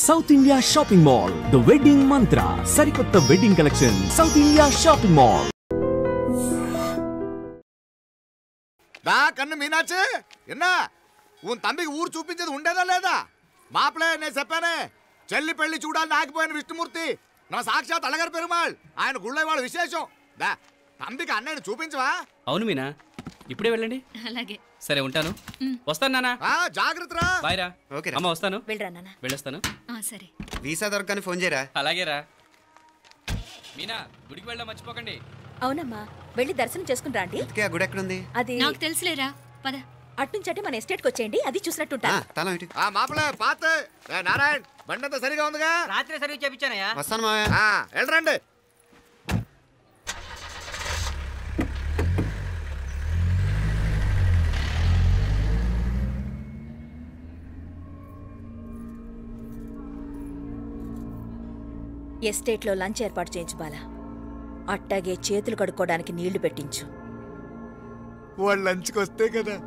South India shopping mall the wedding Mantra సరికొత్త wedding collection south India shopping mall. దా కన్ను మీనాచి ఎన్నా ఉన్ తమ్మికి ఊరు చూపించేది ఉండేదా లేదా? మాపలే నేను చెప్పానే చెల్లి పెళ్లి చూడాలని ఆగిపోయిన విష్ణుమూర్తి నా సాక్షాత్ అలగర్ పెరుమాళ్ ఆయన గుళ్ళ వాళ్ళ విశేషం. దా తమ్మికి అన్నయ్యని చూపించవా? అవును మీనా, ఇప్పుడే వెళ్ళండి. అలాగే సరే ఉంటాను, వస్తాను నాన్న. జాగ్రత్త రా. బాయ్ రా. ఓకే అమ్మ వస్తాను. వెళ్ళొస్తాను. సరే వీసా దొరకని ఫోన్ చేయరా. అలాగే రా. మీనా గుడికి వెళ్ళడం మర్చిపోకండి. అవునమ్మా, వెళ్ళి దర్శనం చేసుకుని రండి. ఆ గుడి ఎక్కడుంది? అది నాకు తెలుసులేరా, పద. అట్నుంచంటే మన ఎస్టేట్కి వచ్చేయండి, అది చూసినట్టుంటా. మాపలే పాత నారాయణ్ బండంతా సరిగా ఉందిగా? రాత్రి సర్వీస్ చేపించానయ్యా. వస్తాను మావయ్య. వెళ్ళరండి. ఎస్టేట్లో లంచ్ ఏర్పాటు చేయించు బాలా. అట్టాగే చేతులు కడుక్కోవడానికి నీళ్లు పెట్టించు. వాళ్ళు లంచ్కి వస్తే కదా.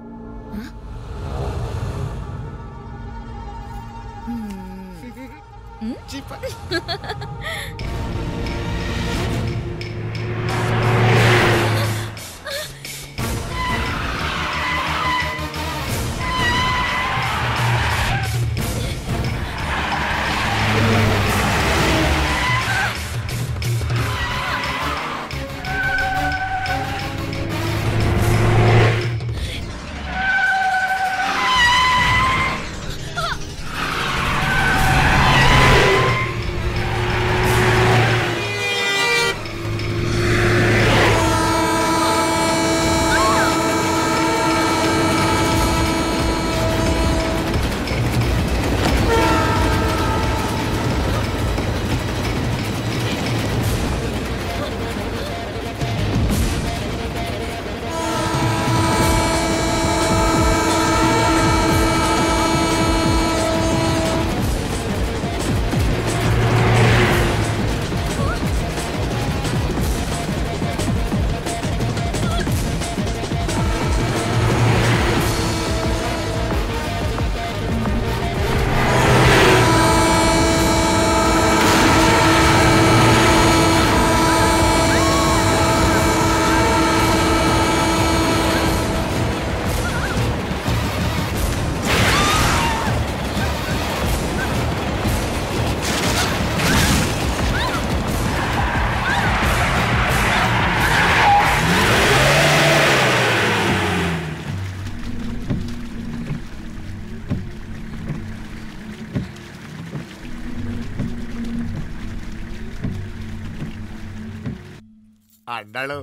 అన్నాడు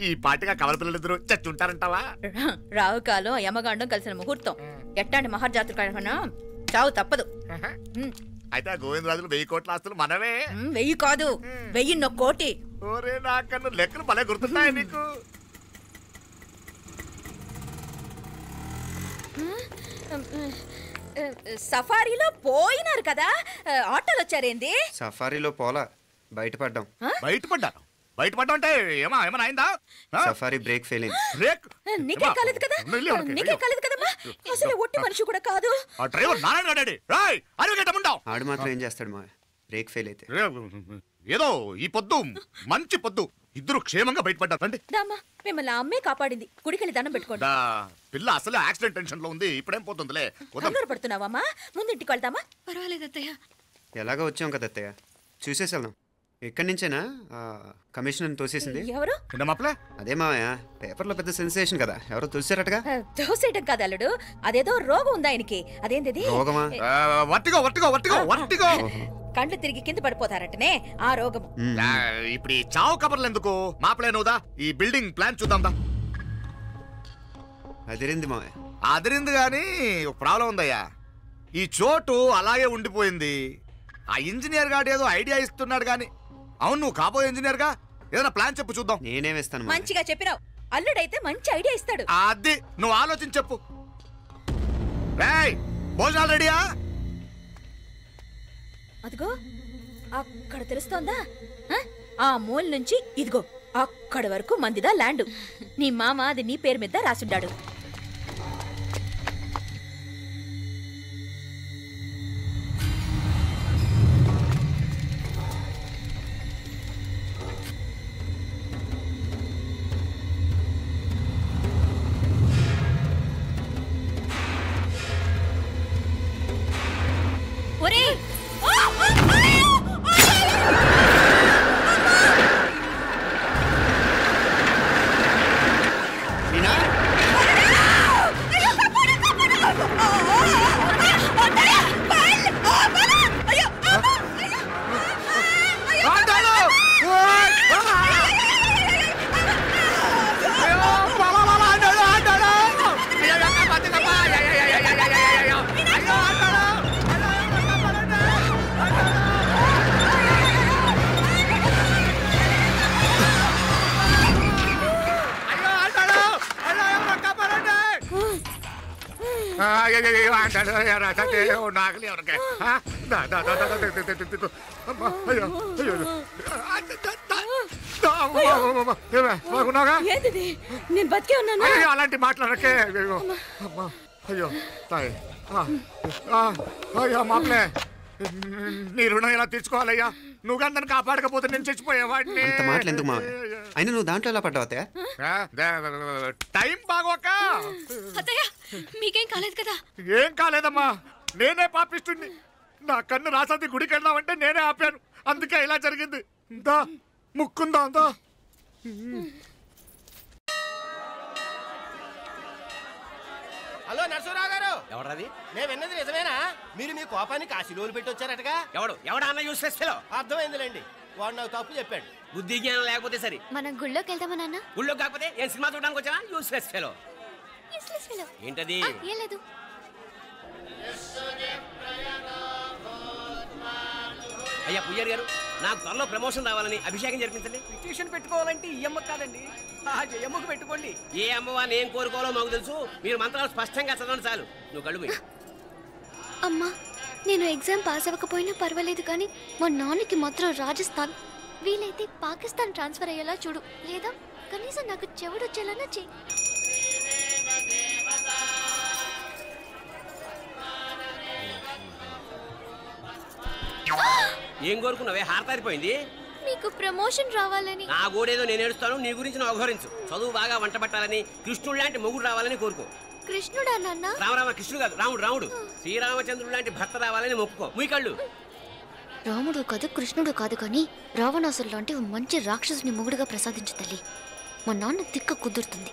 ఈ పాటిగా కవల పిల్లలిద్దరు చచ్చుంటారంటావా? రావు కాలం యమగాండం కలిసిన ముహూర్తం. ఎట్టాంటి మహర్జాతృ కన్నా చావు తప్పదు. అయితే గోవిందరాజులు 1000 కోట్ల ఆస్తులు మనమే. 1000 కాదు, 1000 కోటి. ఓరే నాకన్నా లెక్కలు భలే గుర్తున్నాయి నీకు. సఫారీలో పోయినారు కదా, ఆటోలు వచ్చారేంది? సఫారీలో పోలా, బయటపడ్డాం. బయటపడ్డాను? బయటపడ్డా అంటే ఏమైనా అయిందా? సఫారీ బ్రేక్ ఫెయిల్ అయింది. నీకే కాలేదు కదా? నీకే కాలేదు కదమ్మా? అసలు ఒట్టి మనిషి కూడా కాదు. ఆ డ్రైవర్ నారాయణ గాడి ఆడు మాత్రం ఏం చేస్తాడు మా బ్రేక్ ఫెయిల్ అయితే. ఏదో ఈ పొద్దు మంచి పొద్దు ఇద్దరు క్షేమంగా బయటపడ్డారండి. మిమ్మల్ని అమ్మే కాపాడింది. గుడికెళ్ళి దండం పెట్టుకోండి. పిల్ల అసలు యాక్సిడెంట్ టెన్షన్ లో ఉంది, ఇప్పుడేం పోతుందిలే. కంగారు పడుతున్నావమ్మా? ముందు ఇంటికి వెళ్తామా? పర్వాలేదు అత్తయ్య. ఎలాగో వచ్చాం కదా అత్తయ్య, చూసేసి వెళ్దాం. ఎక్కడి నుంచేనా కమిషనర్ తోసేసింది? ఎవరు? అదే మావయ్య, పేపర్లో పెద్ద సెన్సేషన్ కదా, ఎవరో తోసేరటగా. తోసేయటం కాదు అల్లుడు, అదేదో రోగం ఉందా ఆయనకి. అదేంటిది? రోగమా? కండ్లు తిరిగి కింద పడిపోతారటనే ఆ రోగం. ఇప్పుడు ఈ చావు కబర్లు ఎందుకు? మాపలేనుదా ఈ బిల్డింగ్ ప్లాన్ చూద్దాం. అదిరింది మావయ్య. అదిరింది గాని ఒక ప్రాబ్లం ఉందయ్యా. ఈ చోటు అలాగే ఉండిపోయింది. ఆ ఇంజనీర్ గాడు ఏదో ఐడియా ఇస్తున్నాడు గాని. అవును, నువ్వు కాబోయే ఇంజనీర్ గా ఏదైనా ప్లాన్ చెప్పు చూద్దాం. నేనేమిస్తాను? మంచిగా చెప్పినావు. అల్లుడైతే మంచి ఐడియా ఇస్తాడు. అది నువ్వు ఆలోచించి చెప్పు. భోజనాలు రెడీయా? అదిగో అక్కడ తెలుస్తోందా? ఆ మూల నుంచి ఇదిగో అక్కడ వరకు మందిదా ల్యాండ్. నీ మామ అది నీ పేరు మీద రాసుండాడు. ఒరే నేను బతికే ఉన్నాను. అలాంటి మాట్లాడకే. అయ్యో తాయి అయ్యో మామలే నీ రుణం ఎలా తీర్చుకోవాలయ్యా? నువ్వు అందరిని కాపాడకపోతే నేను చచ్చిపోయేవాడిని. అంత మాటలు ఎందుకు మావయ్య? అయినా నువ్వు దాంట్లో ఎలా పడ్డావు అత్తయ్య? టైం బాగోక. అత్తయ్య మీకేం కాలేదు కదా? ఏం కాలేదమ్మా, నేనే పాపిస్తుంది. నా కన్ను రాసాది గుడికి వెళ్దామంటే నేనే ఆపాను, అందుకే ఇలా జరిగింది. దా ముక్కుందా అంతా. హలో నరసరావు గారు, ఎవరది? నేను విన్నది నిజమేనా? మీరు మీ కోపాన్ని కాశీలోలు పెట్టి వచ్చారటగా? ఎవడా అన్న యూస్లెస్ ఫెలో? అర్థమైందిలేండి, వాడు నాకు తప్పు చెప్పాడు. బుద్ధి జ్ఞానం లేకపోతే సరే. మనం గుళ్ళోకి వెళ్దామా నాన్న? గుళ్ళో కాకపోతే ఏం సినిమా చూడడానికి వచ్చావా? Useless fellow. ఏంటది? ఏం లేదు. అయ్యా పుయ్యర్ గారు, నాకు త్వరలో ప్రమోషన్ రావాలని అభిషేకం జరిపించండి. పిటిషన్ పెట్టుకోవాలంటే ఈ అమ్మ కాదండి, ఆ జయమ్మకు పెట్టుకోండి. ఏ అమ్మవారిని ఏం కోరుకోవాలో మాకు తెలుసు. మీరు మంత్రాలు స్పష్టంగా చదవండి చాలు. నువ్వు కళ్ళు పోయి. అమ్మా, నేను ఎగ్జామ్ పాస్ అవ్వకపోయినా పర్వాలేదు, కానీ మా నాన్నకి మాత్రం రాజస్థాన్, వీలైతే పాకిస్తాన్ ట్రాన్స్ఫర్ అయ్యేలా చూడు, లేదా కనీసం నాకు చెవుడు వచ్చేలానా చెయ్యి. ఏం కోరుకున్నావే? హారతారిపోయింది. మీకు ప్రమోషన్ రావాలని. నా గోడేదో నేను ఏడుస్తాను, నీ గురించి నువ్వు అవహరించు. చదువు బాగా వంట పట్టాలని, కృష్ణుడు లాంటి మొగుడు రావాలని కోరుకో. కృష్ణుడా నాన్న? రామరామ కృష్ణుడు కాదు, రాముడు. రాముడు శ్రీరామచంద్రుడు లాంటి భర్త రావాలని మొక్కుకో. మీ కళ్ళు. రాముడు కాదు, కృష్ణుడు కాదు, కానీ రావణాసురు లాంటి మంచి రాక్షసుని మొగుడుగా ప్రసాదించు తల్లి. మా నాన్న తిక్క కుదురుతుంది.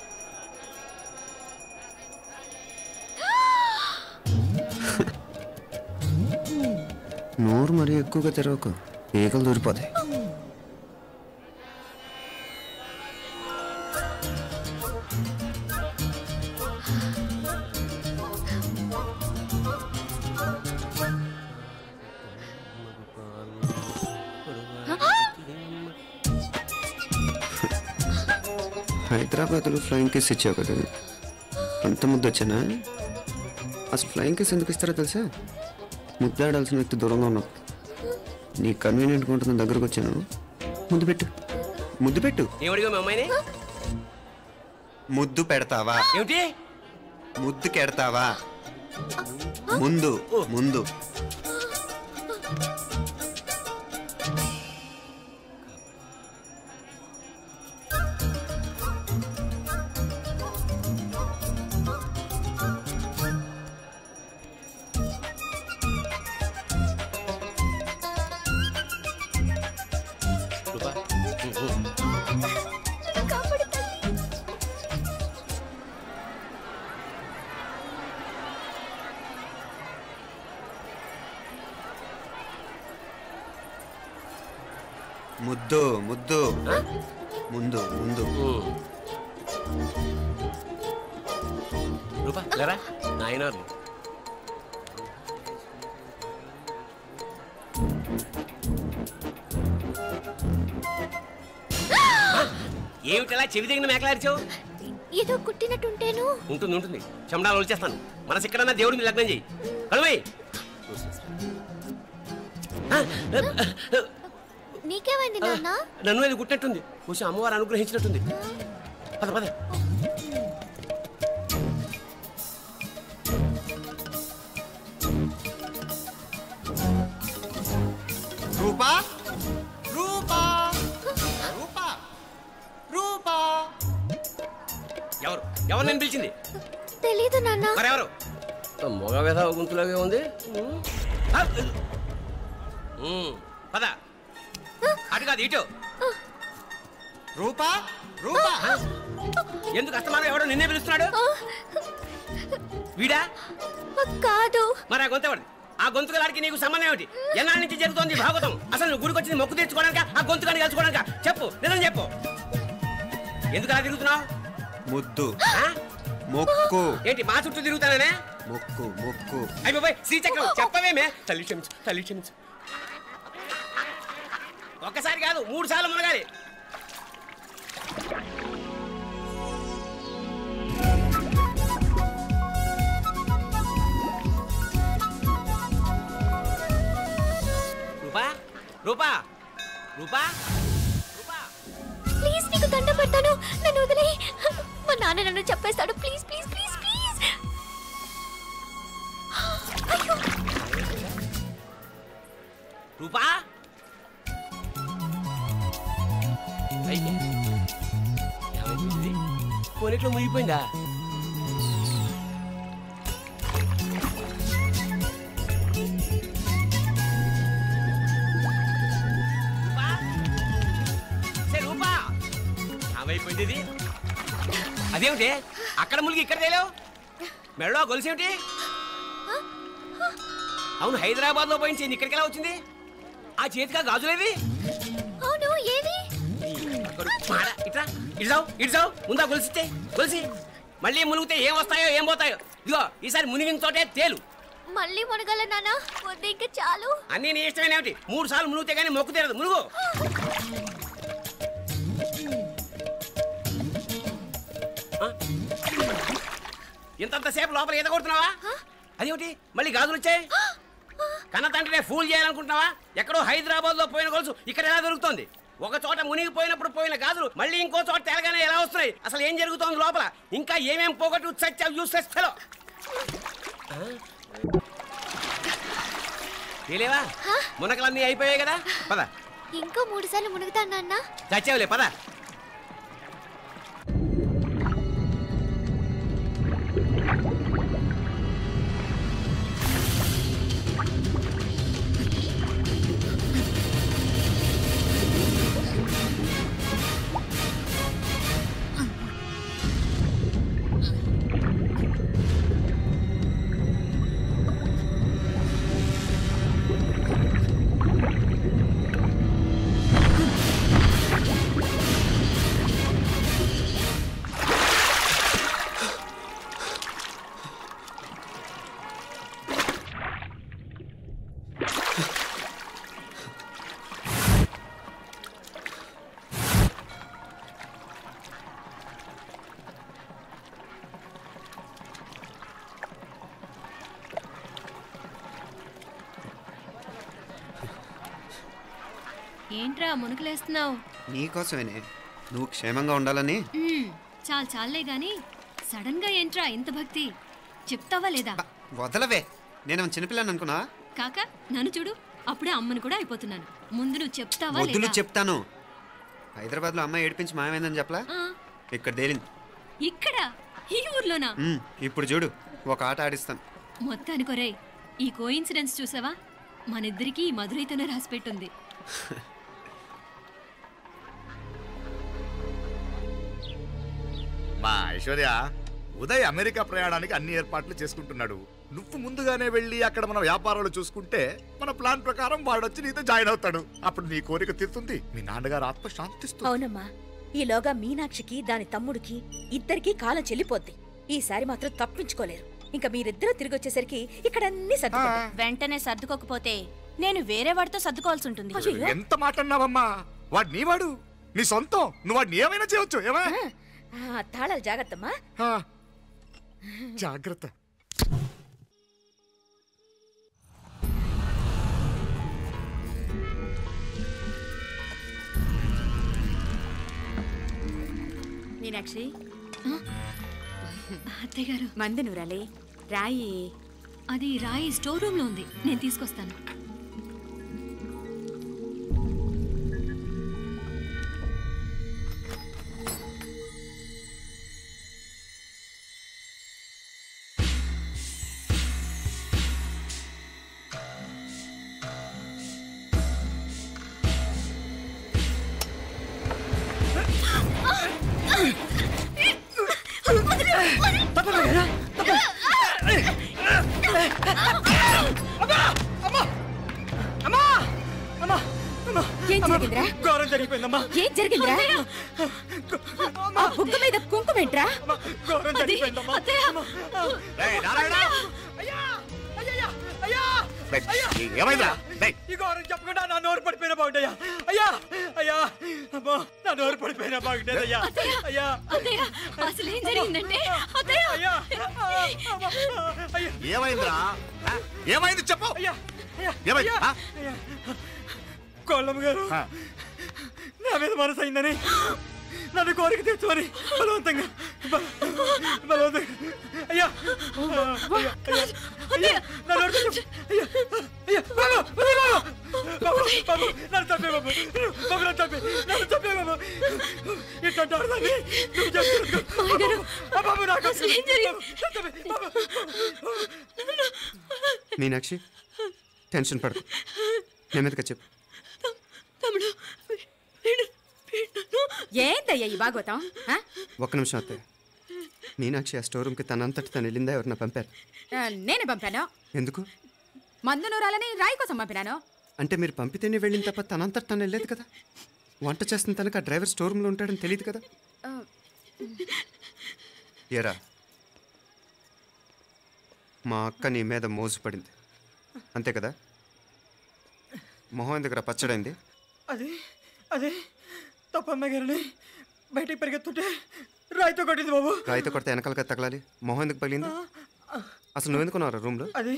నోరు మరీ ఎక్కువగా తెరవకు, ఈకలు దూరిపోతాయి. హైదరాబాద్లో ఫ్లయింగ్ కేస్ ఇచ్చావు కదా, అంత ముద్దు వచ్చానా? అసలు ఫ్లయింగ్ కేస్ ఎందుకు ఇస్తారో తెలుసా? ముద్దాడాల్సిన వ్యక్తి దూరంగా ఉన్నావు. నీ కన్వీనియంట్గా ఉంటుంది, దగ్గరకు వచ్చాను. ముద్దు పెట్టు, ముద్దు పెట్టు. ఏమడిగా మీ అమ్మాయిని? ముద్దు పెడతావా? ఏమిటి? ముద్దు కెడతావా? ముందు ముందు. ముద్దు ముద్దు ముందు ముందు. రూపా లేరా నాయనారు. ఏమిటలా చెవి దగ్గర మేకలారిచావు? ఏదో కుట్టినట్టుంటేను. ఉంటుంది ఉంటుంది, చెమడాలు వచ్చేస్తాను. మనసు ఎక్కడన్నా దేవుడి మీద లగ్నం చేయి. కడువై. నీకేమైంది నాన్న? నన్ను అది కుట్టినట్టుంది, కొంచెం అమ్మవారు అనుగ్రహించినట్టుంది. పద పద. రూపా రూపా రూపా రూపా. ఎవరు ఎవరు నేను పిలిచింది? తెలీదు నాన్న. మరెవరు? మగ వ్యధ గుంతులాగే ఉంది. పద అటు కాదు ఇటు. రూపా రూపా ఎందుకు అస్తమానం ఎవడో నిన్నే పిలుస్తున్నాడు? వీడా కాదు. మరి ఆ గొంతు ఆ గొంతుకలాడికి నీకు సంబంధం ఏమిటి? ఎన్నాళ్ళ నుంచి జరుగుతోంది భాగవతం? అసలు నువ్వు గుడికి వచ్చింది మొక్కు తీర్చుకోవడానిక ఆ గొంతుకాన్ని కలుసుకోవడానిక? చెప్పు, నిజం చెప్పు. ఎందుకు అలా తిరుగుతున్నావు? ముద్దు మొక్కు. ఏంటి మా చుట్టూ తిరుగుతానే? మొక్కు మొక్కు. అయిపోయి శ్రీచక్రం చెప్పవేమే? తల్లి క్షమించు, తల్లి క్షమించు. ఒక్కసారి కాదు 3 సార్లు మునగాలి. రూపా రూపా రూపా రూపా ప్లీజ్ నీకు దండం పెడతాను, నన్ను వదిలే. మా నాన్న నన్ను చెప్పేస్తాడు. Please please please please. అయ్యో రూపా పోనీట్లో మునిగిపోయిందా? రూపా ఏమైపోయింది ఇది? అదేమిటి అక్కడ మునిగి ఇక్కడ తేలేవు? మెడలో గొలుసేమిటి? అవును, హైదరాబాద్ లో పోయించింది, ఇక్కడికి ఎలా వచ్చింది? ఆ చేతిగా గాజులేవి? అవును, ఏవి? ఇట్రా ఇడ్సావు ముందా గొలిసితే గొలిసి మళ్ళీ మునిగితే ఏం వస్తాయో ఏం పోతాయో. ఇదిగో ఈసారి మునిగిన చోటే తేలు. మళ్ళీ మునగల నాన్న, వద్దు ఇంకా చాలు. అన్నీ నీ ఇష్టమేనేమిటి? 3 సార్లు మునిగితే కానీ మొక్కు తీరదు. మునుగు. ఇంతంతసేపు లోపల ఈత కొడుతున్నావా? అదేమిటి మళ్ళీ గాజులు వచ్చాయి? కన్న తండ్రినే ఫూల్ చేయాలనుకుంటున్నావా? ఎక్కడో హైదరాబాద్ లో పోయిన గొలుసు ఇక్కడ ఎలా దొరుకుతుంది? ఒక చోట మునిగిపోయినప్పుడు పోయిన గాజులు మళ్ళీ ఇంకో చోట తేలగానే ఎలా వస్తున్నాయి? అసలు ఏం జరుగుతోంది లోపల? ఇంకా ఏమేం పోగొట్టు చచ్చావు యూస్లెస్ ఫెలో. తెలియవా? మునకలన్నీ అయిపోయాయి కదా, పద. ఇంకో 3 సార్లు మునుగుతాను నాన్న. చచ్చావులే, పద. ఏంట్రా మునుకులేస్తున్నావు? నీకోసమేనే, నువ్వు క్షేమంగా ఉండాలని. చాలే గాని సడన్ గా ఏంట్రా ఇంత భక్తి? చెప్తావా లేదా? వదలవే, నేను చిన్నపిల్లని అనుకున్నా. కాక నన్ను చూడు, అప్పుడే అమ్మను కూడా అయిపోతున్నాను. ముందు నువ్వు చెప్తావా వదులు, లేదా? చెప్తాను. హైదరాబాద్ లో అమ్మాయి ఏడిపించి మాయమైందని చెప్పలా? ఇక్కడ తేలింది. ఇక్కడ ఈ ఊర్లోనా? ఇప్పుడు చూడు, ఒక ఆట ఆడిస్తాను. మొత్తానికి ఒరేయ్, ఈ కోయిన్సిడెన్స్ చూసావా? మనిద్దరికి ఈ మధురైతోనే రాసిపెట్టుంది. మా ఐశ్వర్య, ఉదయ్ అమెరికా ప్రయాణానికి అన్ని ఏర్పాట్లు చేసుకుంటున్నాడు. నువ్వు ముందుగానే వెళ్ళి అక్కడ మన వ్యాపారాలు చూసుకుంటే మన ప్లాన్ ప్రకారం వాడొచ్చి నీతో జాయిన్ అవుతాడు. అప్పుడు నీ కోరిక తీరుతుంది, మీ నాన్నగారు ఆత్మ శాంతిస్తుంది. అవునమ్మా, ఈలోగా మీనాక్షికి దాని తమ్ముడికి ఇద్దరికి కాలం చెల్లిపోద్ది. ఈసారి మాత్రం తప్పించుకోలేరు. ఇంకా మీరిద్దరూ తిరిగి వచ్చేసరికి ఇక్కడ అన్ని సర్దుకుంటాయి. వెంటనే సర్దుకోకపోతే నేను వేరే వాడితో సర్దుకోవాల్సి ఉంటుంది. ఎంత మాట అన్నావమ్మా? వాడు నీ వాడు, నీ సొంతం. నువ్వు వాడిని ఏమైనా చేయొచ్చు. ఏమా తాళాలు జాగ్రత్తమ్మా. జాగ్రత్త. మీనాక్షి, అత్తయ్య గారు, మందు నూరాలి. రాయి అది రాయి స్టోర్ రూమ్ లో ఉంది, నేను తీసుకొస్తాను. ఏం జరిగిందిరా? ఘోరం జరిగిపోయిందమ్మా. ఏం జరిగిందిరా? ఆ బుగ్గ మీద కుంకుమేంట్రా? ఘోరం జరిగిపోయిందమ్మా. ఈ ఘోరం చెప్పకుండా నా నోరు పడిపోయినా బాగుంటాయా? అయ్యా అయ్యా అమ్మా, నా నోరు పడిపోయినా బాగుంటేదయ్యా. అయ్యా అసలు ఏం జరిగిందంటే అయ్యా ఏమైందిరా? ఏమైంది చెప్పు. కోళ్ళమ్మ గారు నా మీద మనసు అయిందని నన్ను కోరిక తెచ్చుకొని బలవంతంగా అయ్యా నన్ను తప్పే బాబు, నన్ను తప్పే బాబు. ఇట్లాంటి ఆడదాన్ని నువ్వు చెప్తున్నావు బాబు. నాకు మీనాక్షి టెన్షన్ పడకు, నెమ్మదిగా చెప్పు. ఏందయ్యా ఈ భాగవతం? ఒక్క నిమిషం అత్తయ్య. మీనాక్షి ఆ స్టోర్ రూమ్కి తనంతటి తను వెళ్ళిందా, ఎవరన్నా పంపారు? నేనే పంపాను. ఎందుకు? మందు నూరాలని రాయి కోసం పంపినాను. అంటే మీరు పంపితేనే వెళ్ళిన తప్ప తనంతటి తను వెళ్ళలేదు కదా. వంట చేస్తున్న తనకు ఆ డ్రైవర్ స్టోర్ రూమ్లో ఉంటాడని తెలియదు కదా. ఏరా, మా అక్క నీ మీద మోజుపడింది అంతే కదా. మొహం దగ్గర పచ్చడైంది. అదే తప్పమ్మ గారిని బయటికి పరిగెత్తుంటే రాయితో కొట్టింది బాబు. రాయితో కొడితే వెనకాలగా తగలాలి. మొహం ఎందుకు పగిలింది? అసలు నువ్వు ఎందుకున్నారా రూమ్లో? అది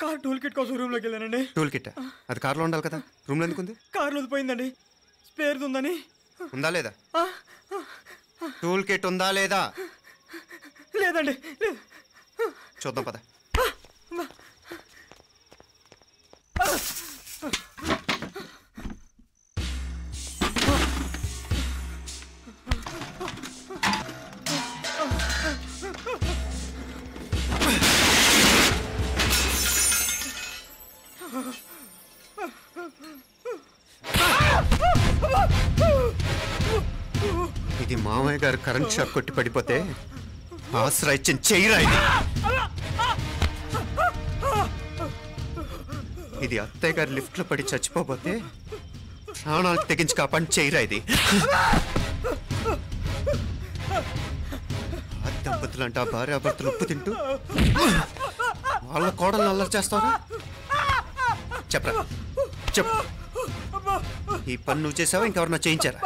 కార్ టూల్ కిట్ కోసం రూమ్లోకి వెళ్ళానండి. టూల్ కిట్ అది కార్లో ఉండాలి కదా, రూమ్లో ఎందుకు ఉంది? కార్లో పోయిందండి, స్పేర్ ఉందని. ఉందా లేదా? టూల్ కిట్ ఉందా లేదా? లేదండి. చూద్దాం పద. ఇది మామయ్య గారు కరెంట్ షాక్ కొట్టి పడిపోతే ఆసరా ఇచ్చిన చెయ్యిరా ఇది. ఇది అత్తయ్య గారు లిఫ్ట్లో పడి చచ్చిపోతే ప్రాణాలు తెగించి కాపాడి చెయ్యిరా ఇది. ఆ దంపతులంట భార్యాభర్తలు ఉప్పు తింటూ వాళ్ళ కోడలు అల్లరి చేస్తారా? చెప్పరా చెప్పు. ఈ పని నువ్వు చేసావా, ఇంకెవరన్నా చేయించారా?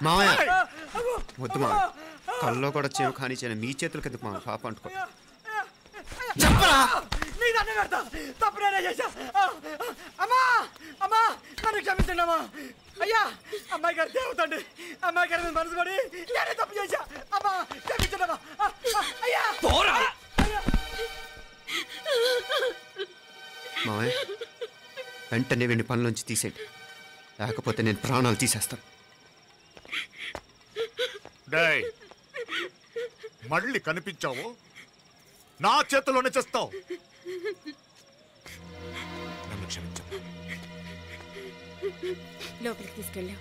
మావయ్య వద్దు మా కల్లో కూడా చేవు కానీ చేయను. మీ చేతులకి ఎందుకు మా పాప అంటుకో. చెప్పరా తప్పునే చేశా. అమ్మా అమ్మా నన్ను క్షమించండి అమ్మా. అయ్యా అమ్మాయి గారు దేవతండి, అమ్మాయి గారి మీద మనసు పడి నేనే తప్పు చేశా. అమ్మా క్షమించండి అమ్మా. అయ్యా మావయ్య వెంటనే వీడిని పనిలోంచి తీసేయండి, లేకపోతే నేను ప్రాణాలు తీసేస్తాను. మళ్ళీ కనిపించావు నా చేతిలోనే చేస్తావు. నన్ను క్షమించు. లోపలికి తీసుకెళ్ళాం.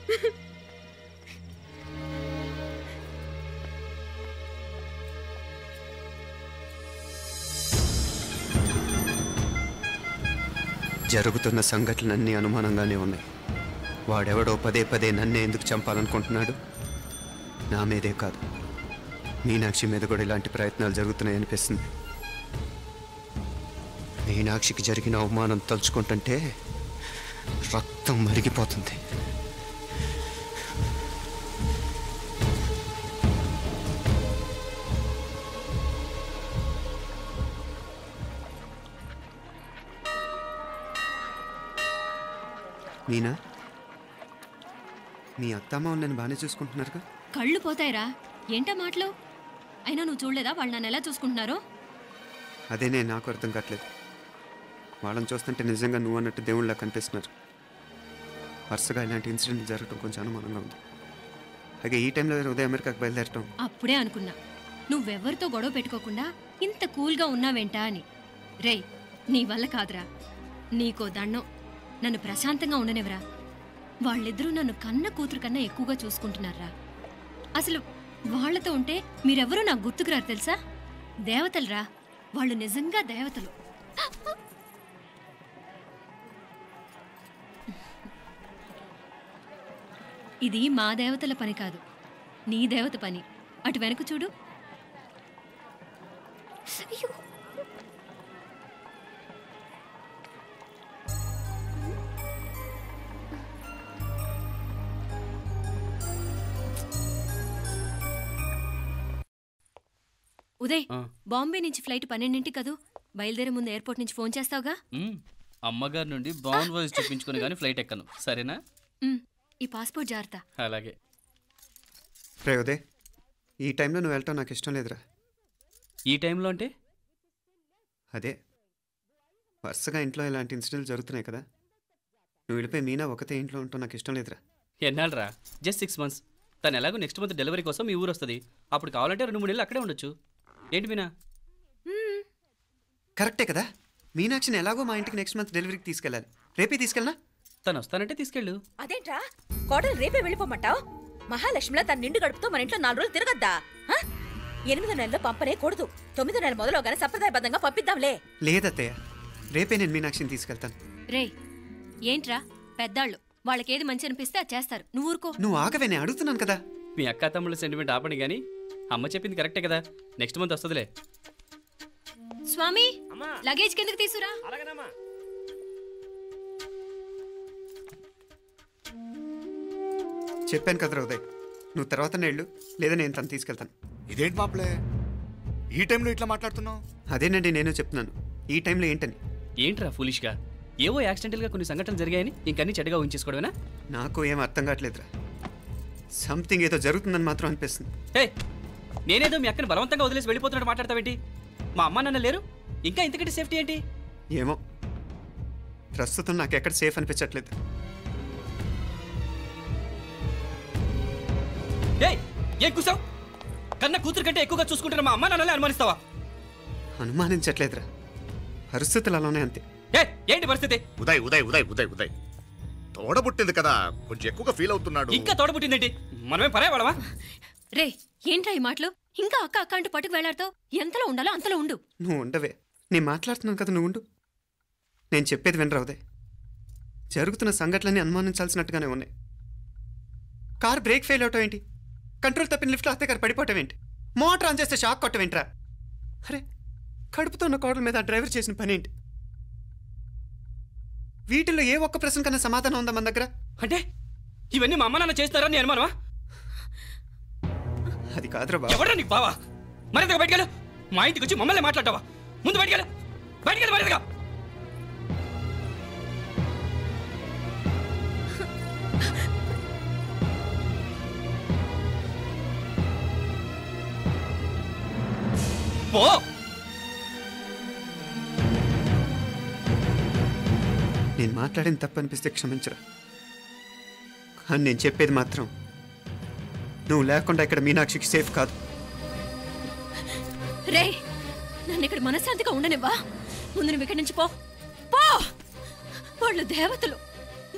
జరుగుతున్న సంఘటనలన్నీ అనుమానంగానే ఉన్నాయి. వాడెవడో పదే పదే నన్నే ఎందుకు చంపాలనుకుంటున్నాడు? నా మీదే కాదు, మీనాక్షి మీద కూడా ఇలాంటి ప్రయత్నాలు జరుగుతున్నాయనిపిస్తుంది. మీనాక్షికి జరిగిన అవమానం తలుచుకుంటుంటే రక్తం మరిగిపోతుంది. మీనా, మీ అత్తమ్మ నన్ను బాగానే చూసుకుంటున్నారుగా? కళ్ళు పోతాయిరా, ఏంటా మాటలు? అయినా నువ్వు చూడలేదా వాళ్ళు నన్ను ఎలా చూసుకుంటున్నారో? అదేనే నాకు అర్థం కావట్లేదు. వాళ్ళని చూస్తుంటే నిజంగా నువ్వు అన్నట్టు దేవుళ్ళ కనిపిస్తున్నారు. వరుసగా ఇలాంటి ఇన్సిడెంట్ జరగడం కొంచెం అనుమానంగా ఉంది. అలాగే ఈ టైంలో ఉదయం అమెరికాకు బయలుదేరటం. అప్పుడే అనుకున్నా నువ్వెవరితో గొడవ పెట్టుకోకుండా ఇంత కూల్గా ఉన్నావేంటా అని. రేయ్ నీ వల్ల కాదురా, నీకో దండం, నన్ను ప్రశాంతంగా ఉండనివరా. వాళ్ళిద్దరూ నన్ను కన్న కూతురు కన్నా ఎక్కువగా చూసుకుంటున్నారా. అసలు వాళ్లతో ఉంటే మీరెవరూ నాకు గుర్తుకురారు తెలుసా? దేవతలురా, వాళ్ళు నిజంగా దేవతలు. ఇది మా దేవతల పని కాదు, నీ దేవత పని. అటు వెనక చూడు. ఉదయ్, బాంబే నుంచి ఫ్లైట్ 12ంటికి కదూ. బయలుదేరే ముందు ఎయిర్పోర్ట్ నుంచి ఫోన్ చేస్తావుగా? అమ్మగారి నుండి బాండ్ వాయిస్ చూపించుకుని కానీ ఫ్లైట్ ఎక్కను, సరేనా? ఈ పాస్పోర్ట్ జాగ్రత్త. అలాగే. రే ఉదయ్, ఈ టైంలో నువ్వు వెళ్ళటం నాకు ఇష్టం లేదురా. ఈ టైంలో అంటే? అదే వరుసగా ఇంట్లో ఇలాంటి ఇన్సిడెంట్లు జరుగుతున్నాయి కదా, నువ్వు వెళ్ళిపోయి మీనా ఒకతే ఇంట్లో ఉంటావు నాకు ఇష్టం లేదురా. ఎన్నాళ్ళరా? Just 6 months. తను ఎలాగో నెక్స్ట్ మంత్ డెలివరీ కోసం మీ ఊరు వస్తుంది. అప్పుడు కావాలంటే 2-3 నెలలు అక్కడే ఉండొచ్చు. ఏంటి మీనా? కరెక్టే కదా, మీనాక్షిని ఎలాగో మా ఇంటికి నెక్స్ట్ మంత్ డెలివరీకి తీసుకెళ్ళాలి. రేపే తీసుకెళ్ళనా? తను వస్తానంటే తీసుకెళ్ళు. అదేంట్రా కోడలు రేపే వెళ్ళిపోమంటావు? మహాలక్ష్మిలా తన నిండు గడుపుతో మన ఇంట్లో 4 రోజులు తిరగద్దా? 8వ నెలలో పంపనే కూడదు. 9వ నెల మొదలుగానే సంప్రదాయబద్ధంగా పంపిద్దాంలే. లేదత్తయ్య, రేపే నేను మీనాక్షిని తీసుకెళ్తాను. రే ఏంట్రా పెద్దాళ్ళు, వాళ్ళకేది మంచి అనిపిస్తే అది చేస్తారు. నువ్వు ఊరుకో. నువ్వు ఆగవే, నేను అడుగుతున్నాను కదా. మీ అక్క తమ్ముళ్ళ సెంటిమెంట్ ఆపండి కానీ అమ్మ చెప్పింది కరెక్టే కదా, నెక్స్ట్ మంత్ వస్తుందిలే. స్వామి, లగేజ్ కిందకి తీసురా. చెప్పాను కదరా ఉదయ్, నువ్వు తర్వాత నేళ్ళు లేదా నేను తను తీసుకెళ్తాను. ఇదేంటి మాప్లే ఈ టైంలో ఇట్లా మాట్లాడుతున్నావు? అదేనండి నేను చెప్తున్నాను, ఈ టైంలో ఏంటని. ఏంట్రా ఫులిష్గా? ఏవో యాక్సిడెంటల్గా కొన్ని సంఘటనలు జరిగాయని ఇంకన్నీ చెడ్డగా ఉంచేసుకోవడమేనా? నాకు ఏం అర్థం కావట్లేదురా, సంథింగ్ ఏదో జరుగుతుందని మాత్రం అనిపిస్తుంది. హే, నేనేదో మీ అక్కని బలవంతంగా వదిలేసి వెళ్ళిపోతున్నట్టు మాట్లాడతావేంటి? మా అమ్మ నాన్న లేరు, ఇంకా ఇంతకంటే సేఫ్టీ ఏంటి? ఏమో, ప్రస్తుతం నాకు ఎక్కడ సేఫ్ అనిపించట్లేదు. ఏం కూసావు? కన్న కూతురు కంటే ఎక్కువగా చూసుకుంటున్న మా అమ్మ నాన్నలే అనుమానిస్తావా? అనుమానించట్లేదురా, పరిస్థితులు అలానే అంతే. ఏంటి పరిస్థితి? ఉదయ్ ఉదయ్ ఉదయ్ ఉదయ్ ఉదయ్ తోడబుట్టింది కదా, కొంచెం ఎక్కువగా ఫీల్ అవుతున్నాడు. ఇంకా తోడబుట్టిందేంటి? మనమే పరాయవాడవా? రే ఏంట్రా ఈ మాటలు? ఇంకా అక్క అక్క అంటూ పట్టుకు వెళ్లాడుతావు. ఎంతలో ఉండాలో అంతలో ఉండు. నువ్వు ఉండవే, నేను మాట్లాడుతున్నాను కదా, నువ్వు ఉండు. నేను చెప్పేది వినరా ఉదయ్, జరుగుతున్న సంఘటనలన్నీ అనుమానించాల్సినట్టుగానే ఉన్నాయి. కారు బ్రేక్ ఫెయిల్ అవటం ఏంటి? కంట్రోల్ తప్పిన లిఫ్ట్లో అత్తే గారు పడిపోవటం ఏంటి? మోటార్ ఆన్ చేస్తే షాక్ కొట్టం ఏంట్రా? అరే, కడుపుతో ఉన్న కోడల మీద ఆ డ్రైవర్ చేసిన పని ఏంటి? వీటిల్లో ఏ ఒక్క ప్రశ్న కన్నా సమాధానం ఉందా మన దగ్గర? అంటే ఇవన్నీ మా అమ్మ నాన్న చేస్తారా నీ అనుమానమా? అది కాదురా బాబా. ఎవరా నీకు బావా? మరింతగా బయటకెళ్ళు. మా ఇంటికి వచ్చి మమ్మల్ని మాట్లాడతావా? ముందు బయటకెళ్ళు, బయటకెళ్ళు మరింతగా. పో. నేను మాట్లాడిన తప్పు అనిపిస్తే క్షమించరా, కానీ నేను చెప్పేది మాత్రం నువ్వు లేకుండా ఇక్కడ మీనాక్షికి సేఫ్ కాదు. రే నన్ను ఇక్కడ మనశ్శాంతిగా ఉండనివ్వా. ముందు నువ్వు ఇక్కడి నుంచి పో. పో. వాళ్ళు దేవతలు,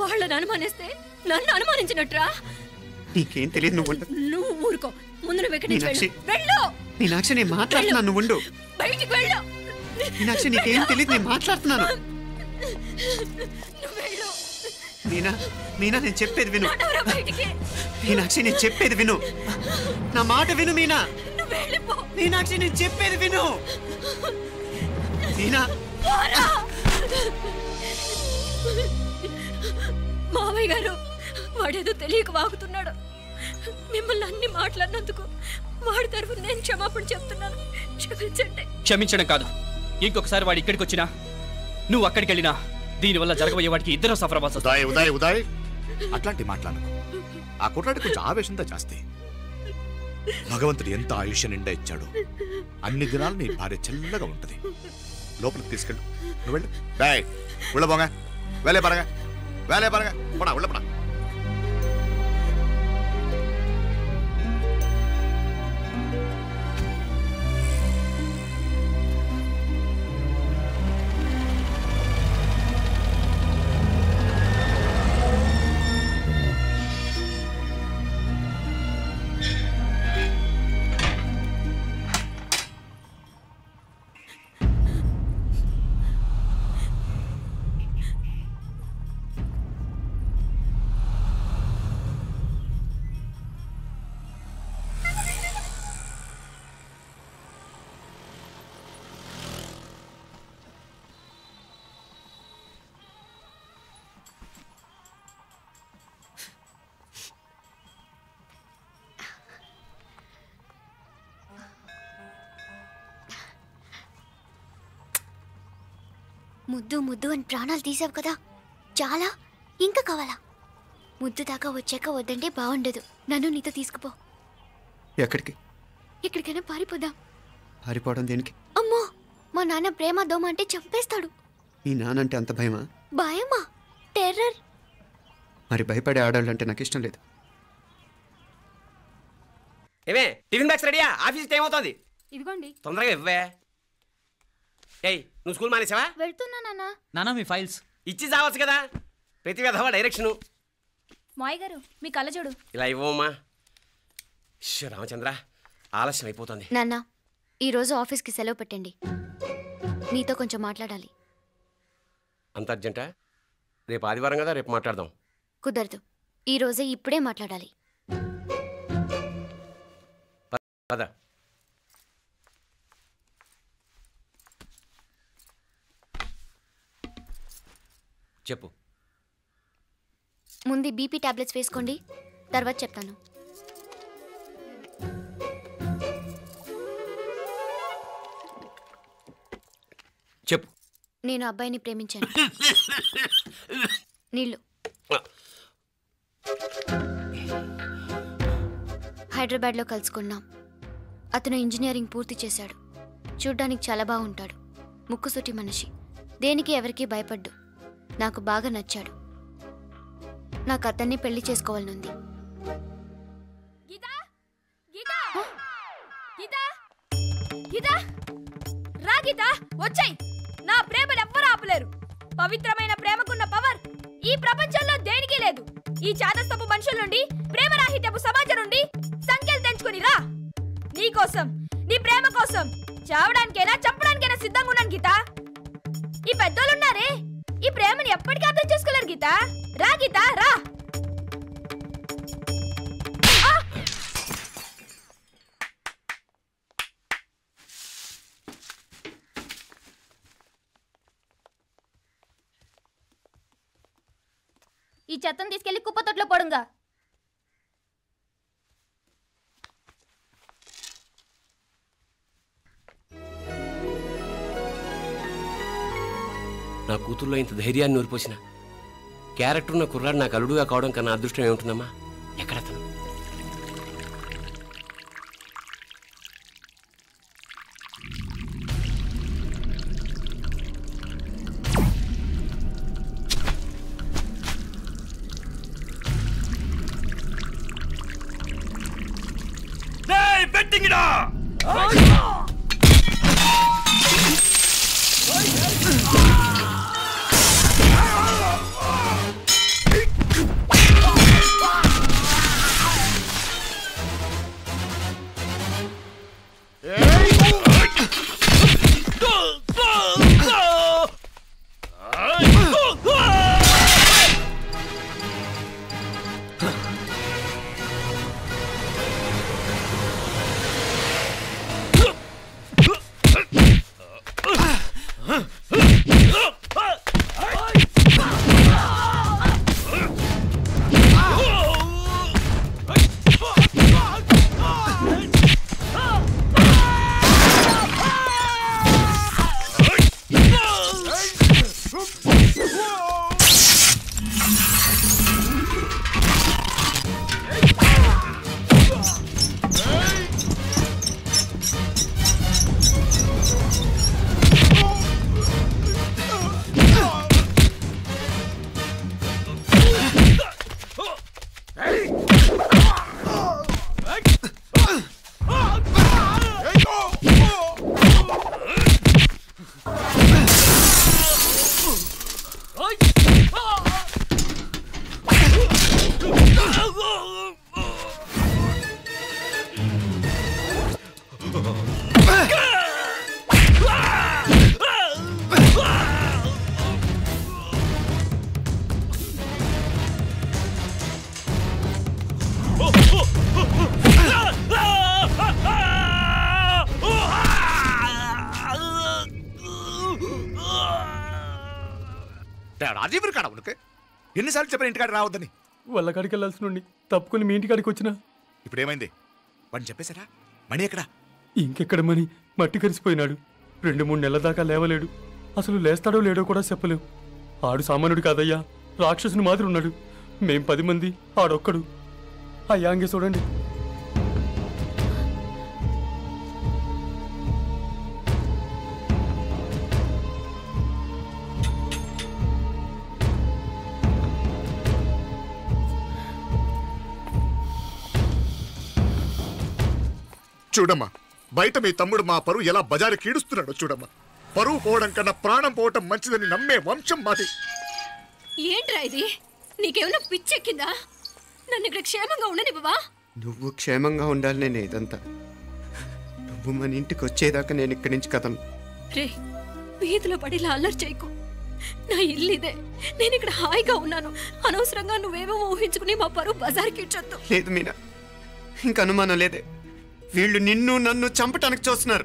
వాళ్ళని అనుమానిస్తే నన్ను అనుమానించినట్రా. నీకేం తెలియదు, నువ్వు ఉండు. నువ్వు ఊరుకో. ముందు నువ్వు ఇక్కడి నుంచి మీనాక్షి, వెళ్ళు. మీనాక్షి నేను మాట్లాడుతున్నాను, నువ్వు ఉండు. బయటికి వెళ్ళు. మీనాక్షి నీకేం తెలియదు, నేను మాట్లాడుతున్నాను. మీనా, మీనా నేను చెప్పేది విను. మీనాక్షి నేను చెప్పేది విను, నా మాట విను మీనా. మీనాక్షి నేను చెప్పేది విను. మీనా, మావయ్య గారు వాడేదో తెలియక వాగుతున్నాడు. మిమ్మల్ని అన్ని మాట్లాడినందుకు వాడి తరఫున నేను క్షమాపణ చెప్తున్నాను. క్షమించండి. క్షమించడం కాదు, ఇంకొకసారి వాడు ఇక్కడికి వచ్చినా నువ్వు అక్కడికి వెళ్ళినా దీనివల్ల జరగబోయే వాడికి ఇద్దరు సఫర్ అవ్వాల్సి వస్తుంది. ఉదయ్ ఉదయ్ అట్లాంటి మాట్లాడకు. ఆ కుట్రాడి కొంచెం ఆవేశంతో జాస్తి. భగవంతుడు ఎంత ఆయుష్య నిండా ఇచ్చాడు, అన్ని దినాలు నీ భార్య చల్లగా ఉంటది. లోపలికి తీసుకెళ్ళు, నువ్వు వెళ్ళు. బాయ్ ఉళ్ళ పోగా వేలే పరగా వేలే పరగా పడా ఉళ్ళ పడా. ముద్దు ముద్దు అని ప్రాణాలు తీసావు కదా, చాలా ఇంకా కావాలా? ముద్దు దాకా వచ్చాక వద్దంటే బాగుండదు. నన్ను నీతో తీసుకుపో. ఎక్కడికి? ఎక్కడికైనా పారిపోదాం. పారిపోవడం దేనికి? అమ్మో, మా నాన్న ప్రేమ దోమ అంటే చంపేస్తాడు. ఈ నానంటే అంత భయమా? భయమా? టెర్రర్. మరి భయపడే ఆడాళ్ళు అంటే నాకు ఇష్టం లేదు. ఏమే టిఫిన్ బ్యాగ్స్ రెడీయా? ఆఫీస్ టైం అవుతుంది. ఇదిగోండి. తొందరగా ఇవ్వే. ఏయ్ నువ్వు స్కూల్ మానేసావా? వెళ్తున్నా నాన్న. నానా మీ ఫైల్స్ ఇచ్చి చావచ్చు కదా. ప్రతి విధవా డైరెక్షను. మాయ్ గారు మీ కళ్ళ చూడు. ఇలా ఇవ్వమ్మా. రామచంద్ర ఆలస్యం అయిపోతుంది. నాన్న, ఈరోజు ఆఫీస్కి సెలవు పెట్టండి. నీతో కొంచెం మాట్లాడాలి. అంత అర్జెంటా? రేపు ఆదివారం కదా, రేపు మాట్లాడదాం. కుదరదు, ఈరోజే ఇప్పుడే మాట్లాడాలి. పద. చెప్పు. ముందు బీపీ టాబ్లెట్స్ వేసుకోండి, తర్వాత చెప్తాను. చెప్పు. నేను అబ్బాయిని ప్రేమించాను. నీళ్ళు. హైదరాబాద్లో కలుసుకున్నాం. అతను ఇంజనీరింగ్ పూర్తి చేశాడు. చూడ్డానికి చాలా బాగుంటాడు. ముక్కుసూటి మనిషి. దేనికి ఎవరికీ భయపడ్డు. నాకు బాగా నచ్చాడు. నాకు అతన్ని పెళ్లి చేసుకోవాలనుంది. రా గీతా, వచ్చాయి. నా ప్రేమను ఎవ్వరూ ఆపలేరు. పవిత్రమైన ప్రేమకున్న పవర్ ఈ ప్రపంచంలో దేనికి లేదు. ఈ చాదస్తపు మనుషుల నుండి, ప్రేమరాహిత్యపు సమాజం నుండి సంఖ్యలు తెంచుకుని రా. నీ కోసం, నీ ప్రేమ కోసం చావడానికైనా చంపడానికైనా సిద్ధంగా ఉన్నాను గీత. ఈ పెద్దోళ్ళున్నారే, ఈ ప్రేమని ఎప్పటికీ అర్థం చేసుకోలేరు గీత. రా గీత, రా. ఈ చెత్తను తీసుకెళ్లి కుప్పతొట్లో పడుంగా. నా కూతుర్లో ఇంత ధైర్యాన్ని నూరిపోసిన క్యారెక్టర్ ఉన్న కుర్రాడు నాకు అల్లుడుగా కావడం కన్నా అదృష్టం ఏముంటుందమ్మా? ఎక్కడతను? రాజీవ్ కాడ ఉనకు ఎన్నిసార్లు చెప్పిన ఇంటికాడ రావద్దని. వాళ్ళ కాడికి వెళ్ళాల్సి నుండి తప్పుకొని మీ ఇంటికాడికి వచ్చినా. ఇప్పుడు ఏమైంది? వాడిని చెప్పేశారా? మణి ఎక్కడా? ఇంకెక్కడ మని మట్టి కరిసిపోయినాడు. 2-3 నెలల దాకా లేవలేడు. అసలు లేస్తాడో లేడో కూడా చెప్పలేం. ఆడు సామాన్యుడు కాదయ్యా, రాక్షసుని మాదిరి ఉన్నాడు. మేం 10 మంది, ఆడొక్కడు. అయ్యా అంగే చూడండి. చూడమ్మా, బయట మీ తమ్ముడు మా పరువు ఎలా బజారు కీడుస్తున్నాడో చూడమ్మా. పరువు పోవడం కన్నా ప్రాణం పోవటం మంచిదని నమ్మే వంశం మాది. ఏంట్రా ఇది? నీకేమైనా పిచ్చెక్కిందా? నన్ను ఇక్కడ క్షేమంగా ఉండనివ్వవా? నువ్వు క్షేమంగా ఉండాలి. నేను ఇదంతా నువ్వు మన ఇంటికి వచ్చేదాకా నేను ఇక్కడి నుంచి కదను. రే, వీధిలో పడి ఇలా అల్లరి చేయకు. నా ఇల్లు ఇదే, నేను ఇక్కడ హాయిగా ఉన్నాను. అనవసరంగా నువ్వేమో ఊహించుకుని మా పరువు బజార్కి ఇచ్చొద్దు. లేదు మీనా, ఇంక అనుమానం లేదే. వీళ్ళు నిన్ను నన్ను చంపటానికి చూస్తున్నారు.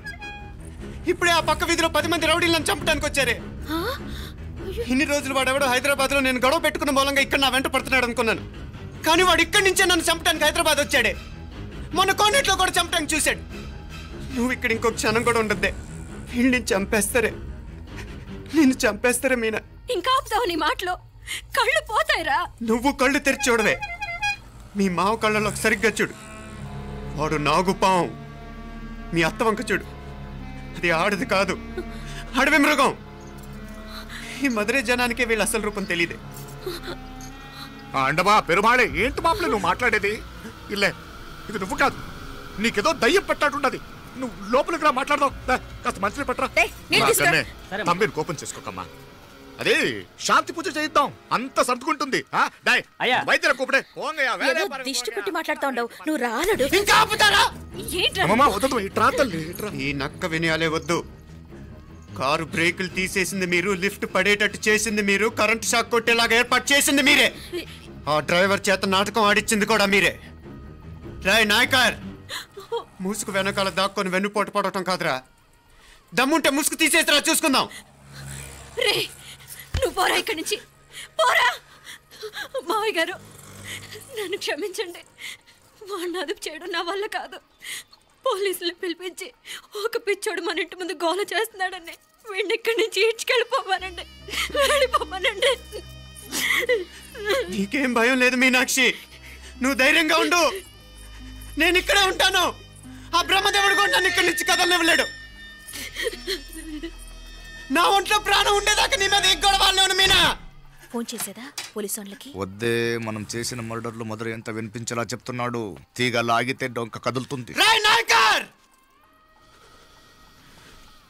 ఇప్పుడే ఆ పక్క వీధిలో 10 మంది రౌడీలు నన్ను చంపటానికి వచ్చారే. ఇన్ని రోజులు వాడెవడో హైదరాబాద్లో నేను గొడవ పెట్టుకున్న మూలంగా ఇక్కడ నా వెంట పడుతున్నాడు అనుకున్నాను. కానీ వాడు ఇక్కడి నుంచే నన్ను చంపటానికి హైదరాబాద్ వచ్చాడే. మొన్న కోనేట్లో కూడా చంపటానికి చూశాడు. నువ్వు ఇక్కడ ఇంకొక క్షణం కూడా ఉండద్దే. వీళ్ళని చంపేస్తారే, నిన్ను చంపేస్తారే మీనా. ఇంకా ఆపుతావు నీ మాటలో? కళ్ళు పోతాయిరా. నువ్వు కళ్ళు తెరిచి చూడవే. మీ మావ కళ్ళలో సరిగ్గా చూడు. వాడు నాగుపాం. మీ అత్త వంక చూడు, అది ఆడది కాదు, అడవి మృగం. ఈ మధుரை జనానికే వీళ్ళ అసలు రూపం తెలియదే. అండమా పెరుమాళే, ఏంటి మాపలే నువ్వు మాట్లాడేది? ఇల్లే, ఇది నువ్వు కాదు, నీకేదో దయ్యం పట్టాడున్నది. నువ్వు లోపలికి రా, మాట్లాడదాం. కాస్త మంచిని పట్టరా. తమ్మిని కోపం చేసుకోకమ్మా. అదే శాంతి పూజ చేయిద్దాం, అంత సర్దుకుంటుంది. వైద్యుల కూపడే దిష్టి పెట్టి మాట్లాడుతా ఉండవు. నువ్వు రానడు. ఇంకా ఆపుతారా? ఈ నక్క వినయాలే వద్దు. కారు బ్రేకులు తీసేసింది మీరు, లిఫ్ట్ పడేటట్టు చేసింది మీరు, కరెంట్ షాక్ కొట్టేలాగా ఏర్పాటు చేసింది మీరే. ఆ డ్రైవర్ చేత నాటకం ఆడిచ్చింది కూడా మీరే. రాయ్ నాయకర్, ముసుగు వెనకాల దాక్కొని వెన్నుపోటు పడటం కాదురా. దమ్ముంటే ముసుగు తీసేసిరా, చూసుకుందాం. రే, నువ్వు పోరా ఇక్కడి నుంచి, పోరా. మావయ్య గారు, నన్ను క్షమించండి. వాడిని అదుపు చేయడం నా వల్ల కాదు. పోలీసులు పిలిపించి ఒక పిచ్చోడు మన ఇంటి ముందు గోల చేస్తున్నాడని వీడిని ఇక్కడి నుంచి ఈడ్చుకెళ్ళిపోమానండి, వెళ్ళిపోమానండి. నీకేం భయం లేదు మీనాక్షి, నువ్వు ధైర్యంగా ఉండు. నేను ఇక్కడే ఉంటాను. ఆ బ్రహ్మదేవుడు కూడా నన్ను ఇక్కడి నుంచి కదలనివ్వలేడు. నా ఒంట్లో ప్రాణం ఉండేదాకా నీ మీద గొడవలు. మీనా ఫోన్ చేసేదా పోలీసు వాళ్ళకి? వద్దే, మనం చేసిన మర్డర్లు మధుర ఎంత వినిపించేలా చెప్తున్నాడు. తీగ లాగితే డొంక కదులుతుంది.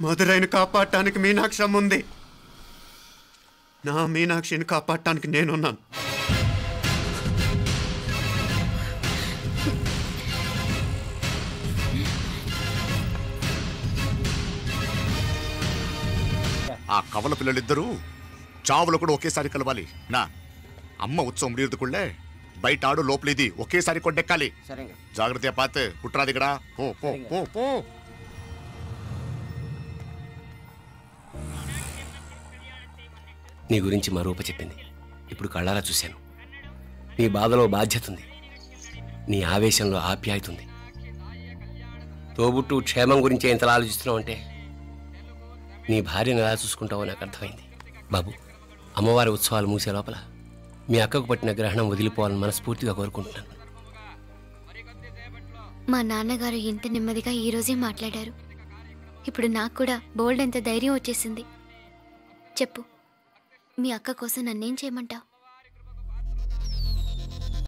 మధురైని కాపాడటానికి మీనాక్షి ఉంది. నా మీనాక్షిని కాపాడటానికి నేనున్నాను. ఆ కవల పిల్లలిద్దరూ చావులో కూడా ఒకేసారి కలవాలి. నా అమ్మ ఉత్సవం ముడియదుకుళ్ళే బయట ఆడు లోపలిది ఒకేసారి కొట్టెక్కాలి. జాగ్రత్త పాత్ కుట్రాది ఇక్కడ. పో పో పో పో. నీ గురించి మా రూప చెప్పింది, ఇప్పుడు కళ్ళారా చూశాను. నీ బాధలో బాధ్యత ఉంది, నీ ఆవేశంలో ఆప్యాయత ఉంది. తోబుట్టు క్షేమం గురించి ఎంతలా ఆలోచిస్తున్నావు అంటే నీ భార్యను ఎలా చూసుకుంటావో నాకు అర్థమైంది. బాబు, అమ్మవారి ఉత్సవాలు మూసే లోపల మీ అక్కకు పట్టిన గ్రహణం వదిలిపోవాలని మనస్ఫూర్తిగా కోరుకుంటున్నాను. మా నాన్నగారు ఇంత నెమ్మదిగా ఈరోజే మాట్లాడారు. ఇప్పుడు నాకు కూడా బోల్డ్ ఎంత ధైర్యం వచ్చేసింది. చెప్పు, మీ అక్క కోసం నన్నేం చేయమంటావు?